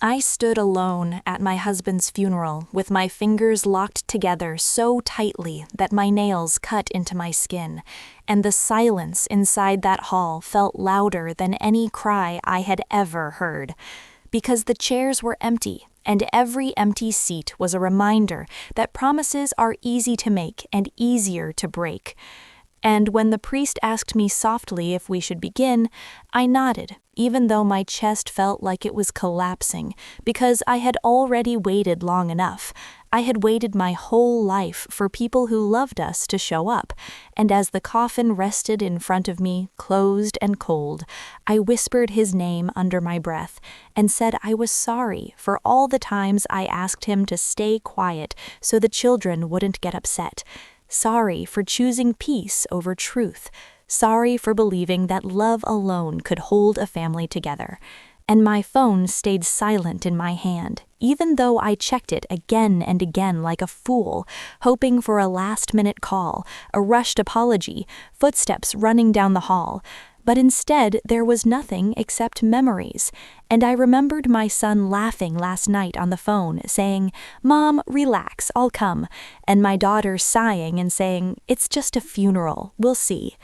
I stood alone at my husband's funeral with my fingers locked together so tightly that my nails cut into my skin, and the silence inside that hall felt louder than any cry I had ever heard. Because the chairs were empty, and every empty seat was a reminder that promises are easy to make and easier to break. And when the priest asked me softly if we should begin, I nodded, even though my chest felt like it was collapsing, because I had already waited long enough. I had waited my whole life for people who loved us to show up, and as the coffin rested in front of me, closed and cold, I whispered his name under my breath and said I was sorry for all the times I asked him to stay quiet so the children wouldn't get upset. Sorry for choosing peace over truth. Sorry for believing that love alone could hold a family together. And my phone stayed silent in my hand, even though I checked it again and again like a fool, hoping for a last-minute call, a rushed apology, footsteps running down the hall. But instead, there was nothing except memories. And I remembered my son laughing last night on the phone, saying, "Mom, relax, I'll come." And my daughter sighing and saying, "It's just a funeral, we'll see."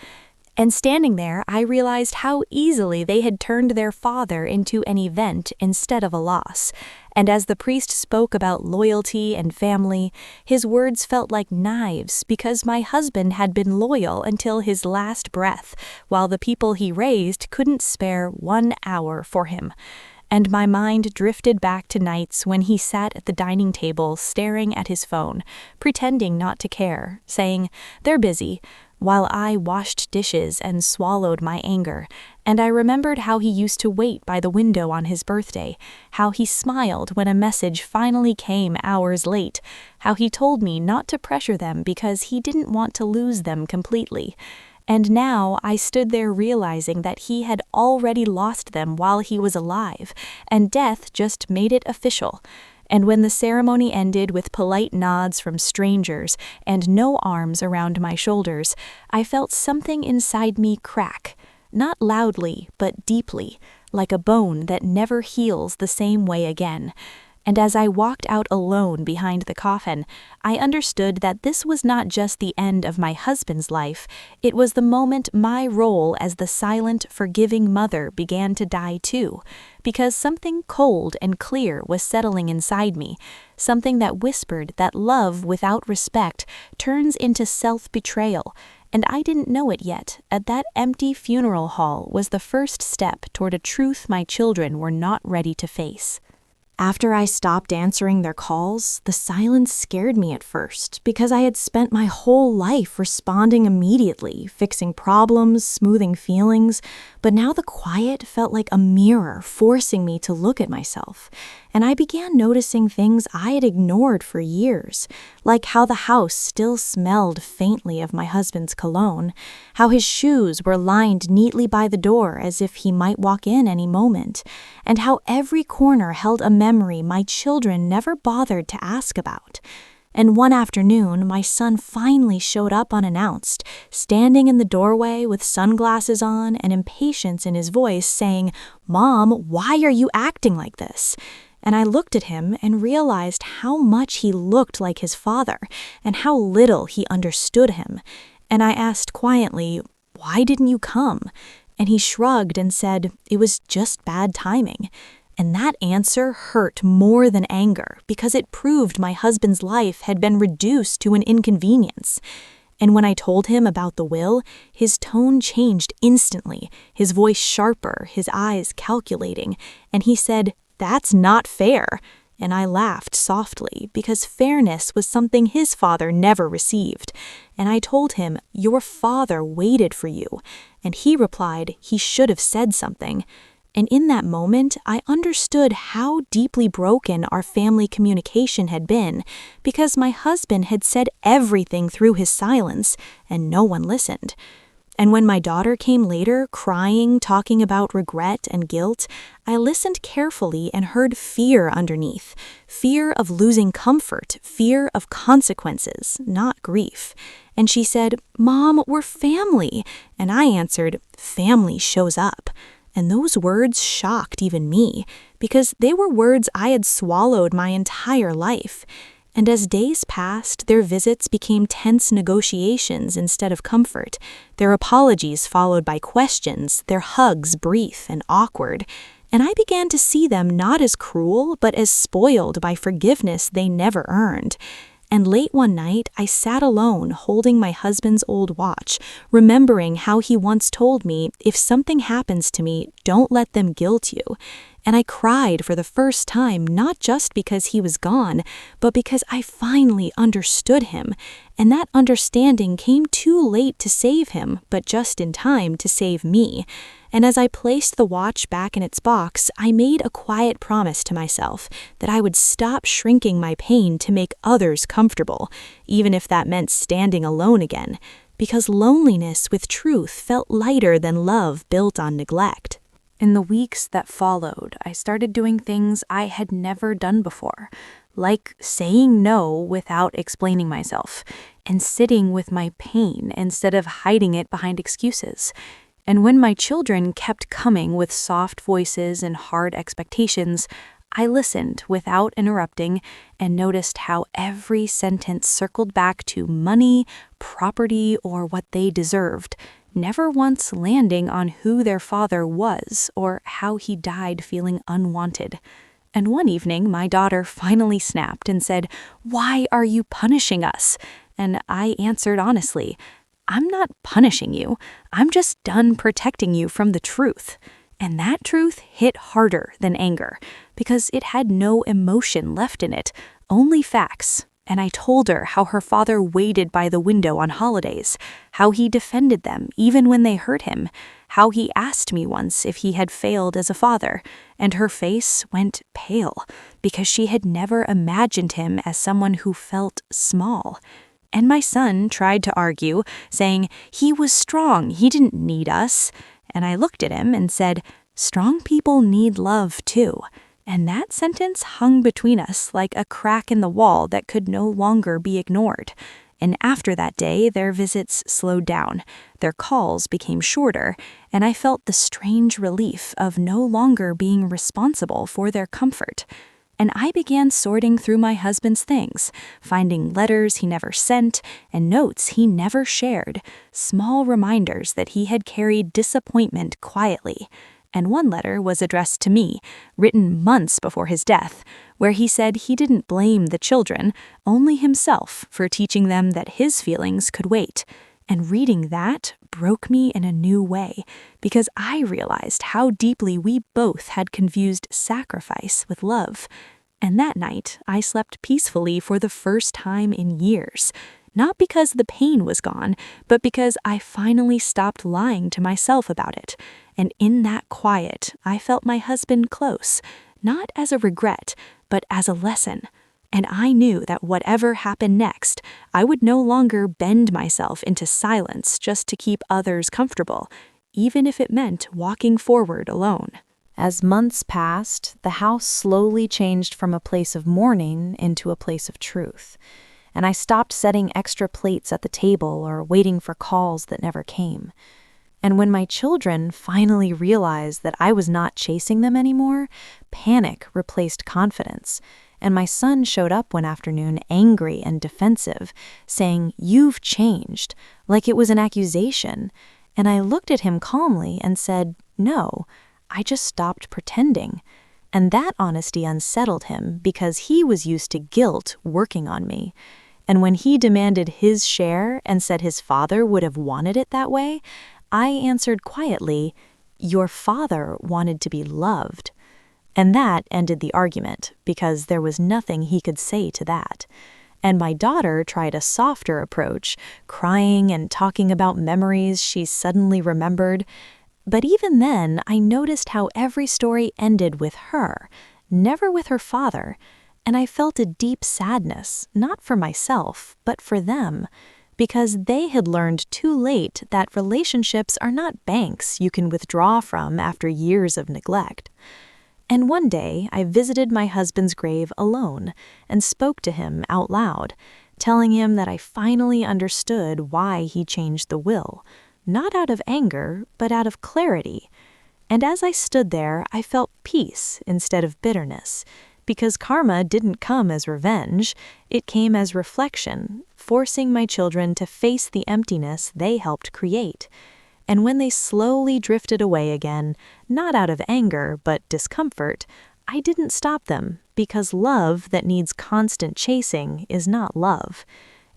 And standing there, I realized how easily they had turned their father into an event instead of a loss. And as the priest spoke about loyalty and family, his words felt like knives because my husband had been loyal until his last breath, while the people he raised couldn't spare 1 hour for him. And my mind drifted back to nights when he sat at the dining table staring at his phone, pretending not to care, saying, "They're busy," while I washed dishes and swallowed my anger. And I remembered how he used to wait by the window on his birthday, how he smiled when a message finally came hours late, how he told me not to pressure them because he didn't want to lose them completely. And now I stood there realizing that he had already lost them while he was alive, and death just made it official. And when the ceremony ended with polite nods from strangers and no arms around my shoulders, I felt something inside me crack, not loudly, but deeply, like a bone that never heals the same way again. And as I walked out alone behind the coffin, I understood that this was not just the end of my husband's life, it was the moment my role as the silent, forgiving mother began to die too, because something cold and clear was settling inside me, something that whispered that love without respect turns into self-betrayal, and I didn't know it yet. At that empty funeral hall was the first step toward a truth my children were not ready to face. After I stopped answering their calls, the silence scared me at first because I had spent my whole life responding immediately, fixing problems, smoothing feelings, but now the quiet felt like a mirror forcing me to look at myself. And I began noticing things I had ignored for years, like how the house still smelled faintly of my husband's cologne, how his shoes were lined neatly by the door as if he might walk in any moment, and how every corner held a memory my children never bothered to ask about. And one afternoon, my son finally showed up unannounced, standing in the doorway with sunglasses on and impatience in his voice, saying, "Mom, why are you acting like this?" And I looked at him and realized how much he looked like his father and how little he understood him. And I asked quietly, "Why didn't you come?" And he shrugged and said, "It was just bad timing." And that answer hurt more than anger because it proved my husband's life had been reduced to an inconvenience. And when I told him about the will, his tone changed instantly, his voice sharper, his eyes calculating, and he said, "That's not fair." And I laughed softly because fairness was something his father never received. And I told him, "Your father waited for you." And he replied he should have said something. And in that moment, I understood how deeply broken our family communication had been, because my husband had said everything through his silence, and no one listened. And when my daughter came later, crying, talking about regret and guilt, I listened carefully and heard fear underneath. Fear of losing comfort, fear of consequences, not grief. And she said, "Mom, we're family." And I answered, "Family shows up." And those words shocked even me, because they were words I had swallowed my entire life. And as days passed, their visits became tense negotiations instead of comfort, their apologies followed by questions, their hugs brief and awkward. And I began to see them not as cruel, but as spoiled by forgiveness they never earned. And late one night, I sat alone holding my husband's old watch, remembering how he once told me, if something happens to me, don't let them guilt you. And I cried for the first time, not just because he was gone, but because I finally understood him. And that understanding came too late to save him, but just in time to save me. And as I placed the watch back in its box, I made a quiet promise to myself that I would stop shrinking my pain to make others comfortable, even if that meant standing alone again, because loneliness with truth felt lighter than love built on neglect. In the weeks that followed, I started doing things I had never done before, like saying no without explaining myself, and sitting with my pain instead of hiding it behind excuses. And when my children kept coming with soft voices and hard expectations, I listened without interrupting and noticed how every sentence circled back to money, property, or what they deserved, never once landing on who their father was or how he died feeling unwanted. And one evening, my daughter finally snapped and said, "Why are you punishing us?" And I answered honestly, "I'm not punishing you. I'm just done protecting you from the truth." And that truth hit harder than anger, because it had no emotion left in it, only facts. And I told her how her father waited by the window on holidays, how he defended them even when they hurt him, how he asked me once if he had failed as a father, and her face went pale, because she had never imagined him as someone who felt small. And my son tried to argue, saying he was strong, he didn't need us. And I looked at him and said, "Strong people need love too." And that sentence hung between us like a crack in the wall that could no longer be ignored. And after that day, their visits slowed down, their calls became shorter, and I felt the strange relief of no longer being responsible for their comfort. And I began sorting through my husband's things, finding letters he never sent and notes he never shared, small reminders that he had carried disappointment quietly. And one letter was addressed to me, written months before his death, where he said he didn't blame the children, only himself for teaching them that his feelings could wait. And reading that broke me in a new way, because I realized how deeply we both had confused sacrifice with love. And that night, I slept peacefully for the first time in years, not because the pain was gone, but because I finally stopped lying to myself about it. And in that quiet, I felt my husband close, not as a regret, but as a lesson. And I knew that whatever happened next, I would no longer bend myself into silence just to keep others comfortable, even if it meant walking forward alone. As months passed, the house slowly changed from a place of mourning into a place of truth. And I stopped setting extra plates at the table or waiting for calls that never came. And when my children finally realized that I was not chasing them anymore, panic replaced confidence. And my son showed up one afternoon angry and defensive, saying, "You've changed," like it was an accusation. And I looked at him calmly and said, "No, I just stopped pretending." And that honesty unsettled him because he was used to guilt working on me. And when he demanded his share and said his father would have wanted it that way, I answered quietly, "Your father wanted to be loved." And that ended the argument, because there was nothing he could say to that. And my daughter tried a softer approach, crying and talking about memories she suddenly remembered. But even then, I noticed how every story ended with her, never with her father. And I felt a deep sadness, not for myself, but for them, because they had learned too late that relationships are not banks you can withdraw from after years of neglect. And one day, I visited my husband's grave alone and spoke to him out loud, telling him that I finally understood why he changed the will, not out of anger, but out of clarity. And as I stood there, I felt peace instead of bitterness, because karma didn't come as revenge, it came as reflection, forcing my children to face the emptiness they helped create. And when they slowly drifted away again, not out of anger but discomfort, I didn't stop them, because love that needs constant chasing is not love.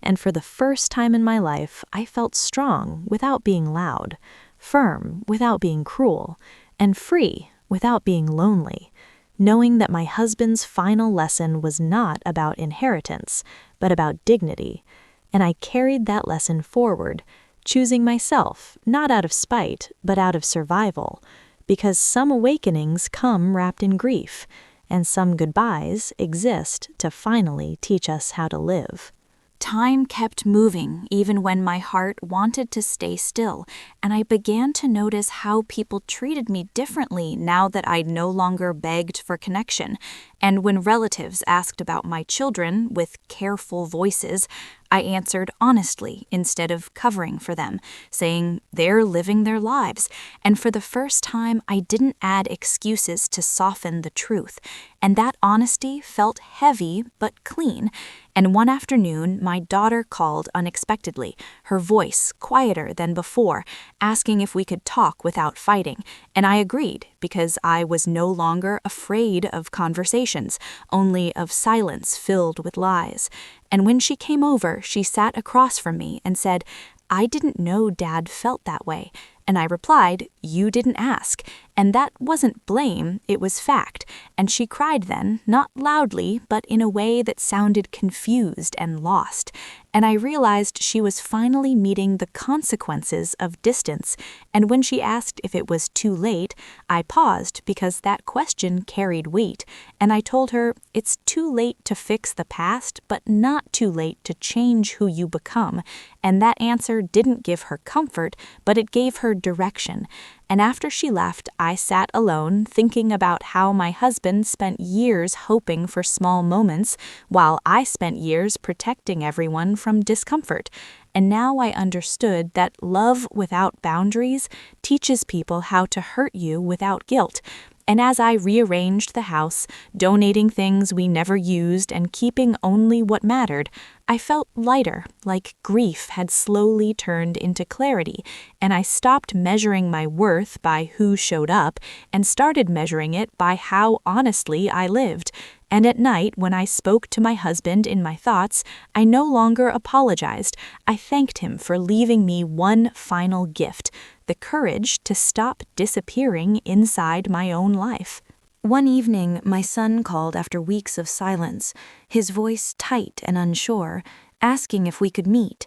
And for the first time in my life, I felt strong without being loud, firm without being cruel, and free without being lonely, knowing that my husband's final lesson was not about inheritance, but about dignity. And I carried that lesson forward, choosing myself, not out of spite, but out of survival, because some awakenings come wrapped in grief, and some goodbyes exist to finally teach us how to live. Time kept moving even when my heart wanted to stay still, and I began to notice how people treated me differently now that I no longer begged for connection. And when relatives asked about my children with careful voices, I answered honestly instead of covering for them, saying they're living their lives. And for the first time, I didn't add excuses to soften the truth. And that honesty felt heavy but clean. And one afternoon, my daughter called unexpectedly, her voice quieter than before, asking if we could talk without fighting. And I agreed, because I was no longer afraid of conversations, only of silence filled with lies. And when she came over, she sat across from me and said, "I didn't know Dad felt that way." And I replied, "You didn't ask." And that wasn't blame, it was fact. And she cried then, not loudly, but in a way that sounded confused and lost. And I realized she was finally meeting the consequences of distance. And when she asked if it was too late, I paused because that question carried weight. And I told her, it's too late to fix the past, but not too late to change who you become. And that answer didn't give her comfort, but it gave her direction. And after she left, I sat alone thinking about how my husband spent years hoping for small moments, while I spent years protecting everyone from discomfort. And now I understood that love without boundaries teaches people how to hurt you without guilt. And as I rearranged the house, donating things we never used and keeping only what mattered, I felt lighter, like grief had slowly turned into clarity, and I stopped measuring my worth by who showed up and started measuring it by how honestly I lived. And at night, when I spoke to my husband in my thoughts, I no longer apologized. I thanked him for leaving me one final gift, the courage to stop disappearing inside my own life. One evening, my son called after weeks of silence, his voice tight and unsure, asking if we could meet.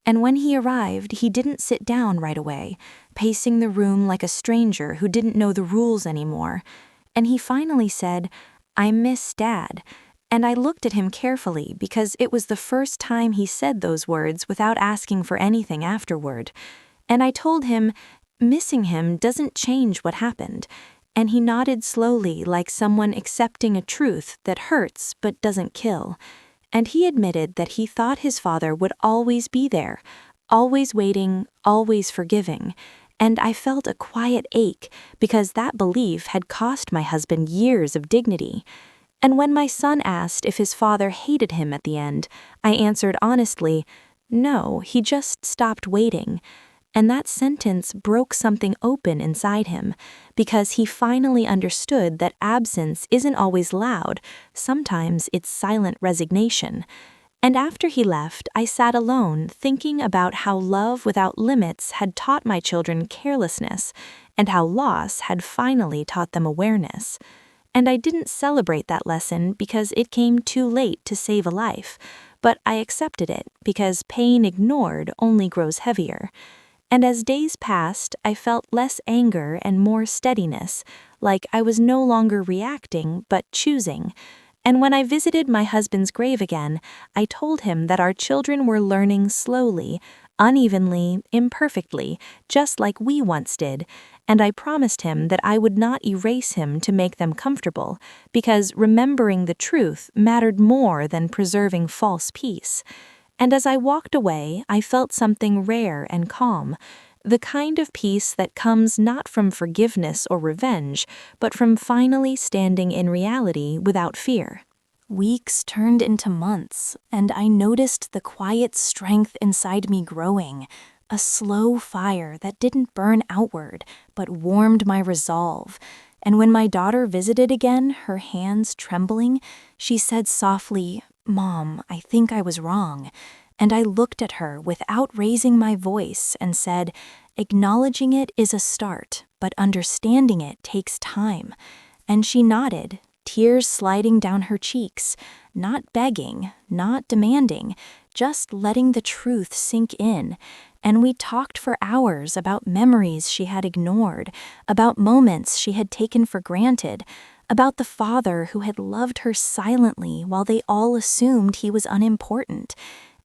And when he arrived, he didn't sit down right away, pacing the room like a stranger who didn't know the rules anymore. And he finally said, "I miss Dad." And I looked at him carefully because it was the first time he said those words without asking for anything afterward. And I told him, missing him doesn't change what happened. And he nodded slowly, like someone accepting a truth that hurts but doesn't kill. And he admitted that he thought his father would always be there, always waiting, always forgiving. And I felt a quiet ache because that belief had cost my husband years of dignity. And when my son asked if his father hated him at the end, I answered honestly, no, he just stopped waiting. And that sentence broke something open inside him, because he finally understood that absence isn't always loud, sometimes it's silent resignation. And after he left, I sat alone thinking about how love without limits had taught my children carelessness, and how loss had finally taught them awareness. And I didn't celebrate that lesson because it came too late to save a life, but I accepted it because pain ignored only grows heavier. And as days passed, I felt less anger and more steadiness, like I was no longer reacting but choosing. And when I visited my husband's grave again, I told him that our children were learning slowly, unevenly, imperfectly, just like we once did, and I promised him that I would not erase him to make them comfortable, because remembering the truth mattered more than preserving false peace. And as I walked away, I felt something rare and calm, The kind of peace that comes not from forgiveness or revenge, but from finally standing in reality without fear. Weeks turned into months, and I noticed the quiet strength inside me growing, a slow fire that didn't burn outward, but warmed my resolve. And when my daughter visited again, her hands trembling, she said softly, "Mom, I think I was wrong." And I looked at her without raising my voice and said, "Acknowledging it is a start, but understanding it takes time." And she nodded, tears sliding down her cheeks, not begging, not demanding, just letting the truth sink in. And we talked for hours about memories she had ignored, about moments she had taken for granted, about the father who had loved her silently while they all assumed he was unimportant.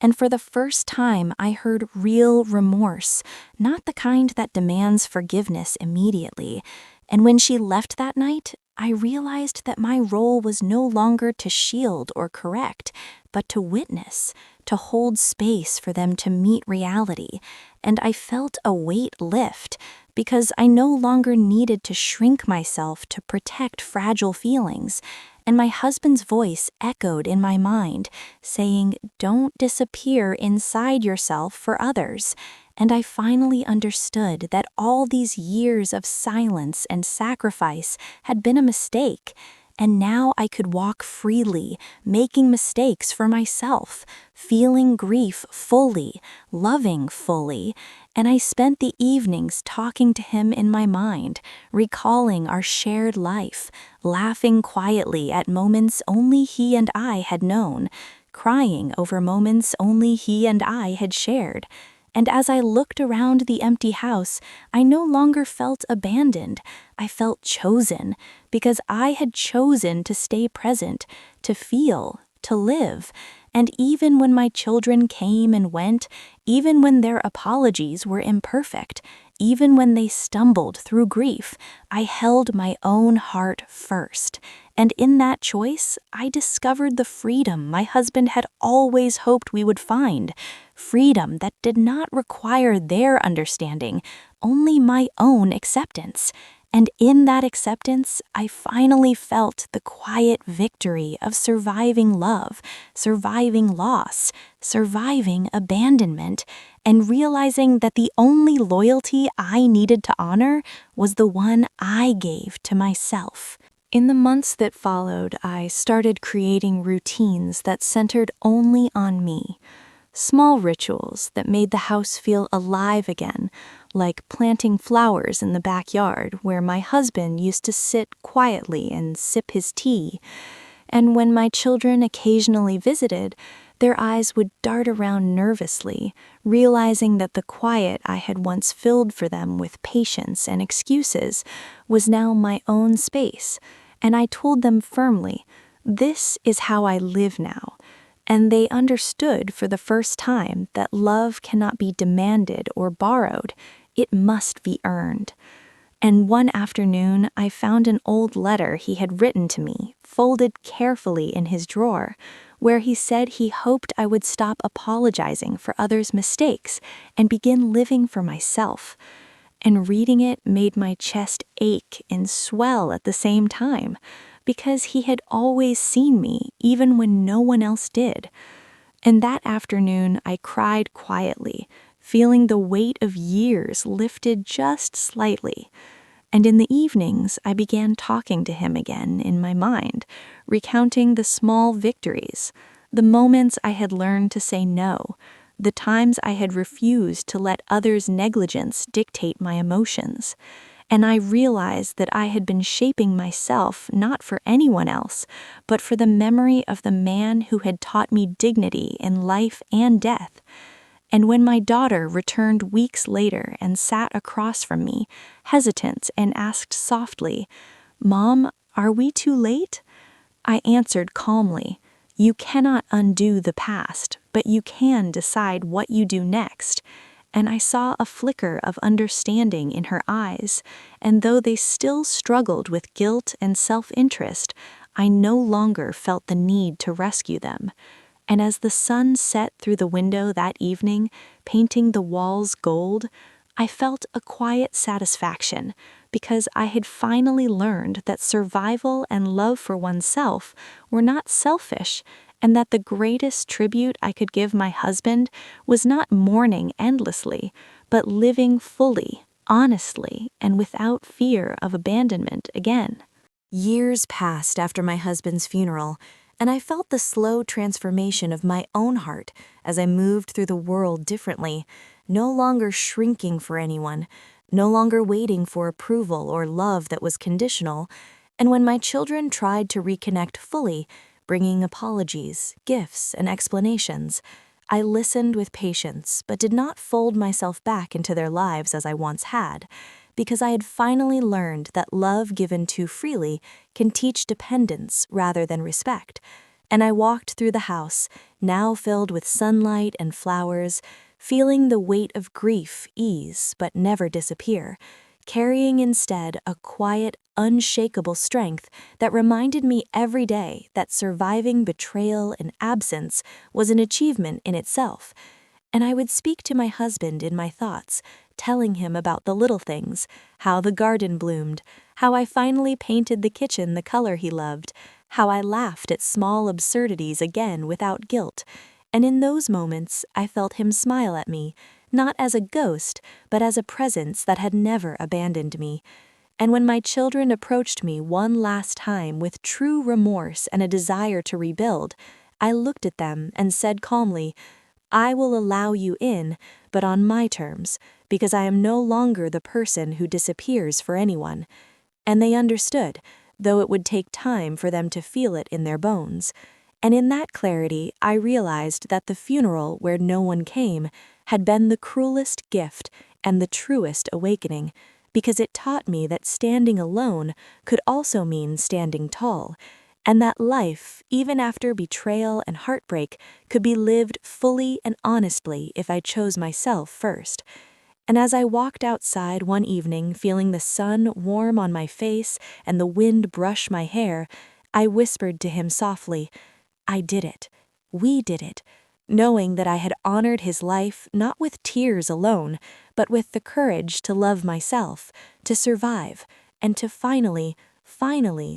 And for the first time, I heard real remorse, not the kind that demands forgiveness immediately. And when she left that night, I realized that my role was no longer to shield or correct, but to witness, to hold space for them to meet reality. And I felt a weight lift, because I no longer needed to shrink myself to protect fragile feelings. And my husband's voice echoed in my mind, saying, "Don't disappear inside yourself for others." And I finally understood that all these years of silence and sacrifice had been a mistake. And now I could walk freely, making mistakes for myself, feeling grief fully, loving fully. And I spent the evenings talking to him in my mind, recalling our shared life, laughing quietly at moments only he and I had known, crying over moments only he and I had shared. And as I looked around the empty house, I no longer felt abandoned. I felt chosen, because I had chosen to stay present, to feel, to live. And even when my children came and went, even when their apologies were imperfect, even when they stumbled through grief, I held my own heart first. And in that choice, I discovered the freedom my husband had always hoped we would find. Freedom that did not require their understanding, only my own acceptance. And in that acceptance, I finally felt the quiet victory of surviving love, surviving loss, surviving abandonment, and realizing that the only loyalty I needed to honor was the one I gave to myself. In the months that followed, I started creating routines that centered only on me. Small rituals that made the house feel alive again, like planting flowers in the backyard where my husband used to sit quietly and sip his tea. And when my children occasionally visited, their eyes would dart around nervously, realizing that the quiet I had once filled for them with patience and excuses was now my own space. And I told them firmly, "This is how I live now." And they understood for the first time that love cannot be demanded or borrowed, it must be earned. And one afternoon, I found an old letter he had written to me, folded carefully in his drawer, where he said he hoped I would stop apologizing for others' mistakes and begin living for myself. And reading it made my chest ache and swell at the same time, because he had always seen me, even when no one else did. And that afternoon, I cried quietly, feeling the weight of years lifted just slightly. And in the evenings, I began talking to him again in my mind, recounting the small victories, the moments I had learned to say no, the times I had refused to let others' negligence dictate my emotions. And I realized that I had been shaping myself not for anyone else, but for the memory of the man who had taught me dignity in life and death. And when my daughter returned weeks later and sat across from me, hesitant, and asked softly, "Mom, are we too late?" I answered calmly, "You cannot undo the past, but you can decide what you do next." And I saw a flicker of understanding in her eyes, and though they still struggled with guilt and self-interest, I no longer felt the need to rescue them. And as the sun set through the window that evening, painting the walls gold, I felt a quiet satisfaction because I had finally learned that survival and love for oneself were not selfish, and that the greatest tribute I could give my husband was not mourning endlessly, but living fully, honestly, and without fear of abandonment again. Years passed after my husband's funeral, and I felt the slow transformation of my own heart as I moved through the world differently, no longer shrinking for anyone, no longer waiting for approval or love that was conditional, and when my children tried to reconnect fully, bringing apologies, gifts, and explanations, I listened with patience but did not fold myself back into their lives as I once had, because I had finally learned that love given too freely can teach dependence rather than respect. And I walked through the house, now filled with sunlight and flowers, feeling the weight of grief ease but never disappear, carrying instead a quiet, unshakable strength that reminded me every day that surviving betrayal and absence was an achievement in itself. And I would speak to my husband in my thoughts, telling him about the little things, how the garden bloomed, how I finally painted the kitchen the color he loved, how I laughed at small absurdities again without guilt. And in those moments, I felt him smile at me, not as a ghost, but as a presence that had never abandoned me. And when my children approached me one last time with true remorse and a desire to rebuild, I looked at them and said calmly, "I will allow you in, but on my terms, because I am no longer the person who disappears for anyone." And they understood, though it would take time for them to feel it in their bones. And in that clarity, I realized that the funeral where no one came had been the cruelest gift and the truest awakening, because it taught me that standing alone could also mean standing tall, and that life, even after betrayal and heartbreak, could be lived fully and honestly if I chose myself first. And as I walked outside one evening feeling the sun warm on my face and the wind brush my hair, I whispered to him softly, "I did it. We did it," knowing that I had honored his life not with tears alone, but with the courage to love myself, to survive, and to finally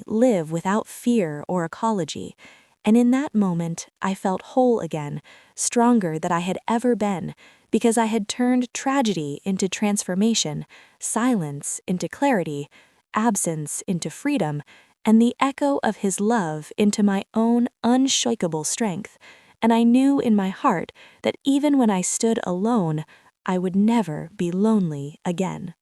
live without fear or apology. And in that moment, I felt whole again, stronger than I had ever been, because I had turned tragedy into transformation, silence into clarity, absence into freedom, and the echo of his love into my own unshakable strength. And I knew in my heart that even when I stood alone, I would never be lonely again.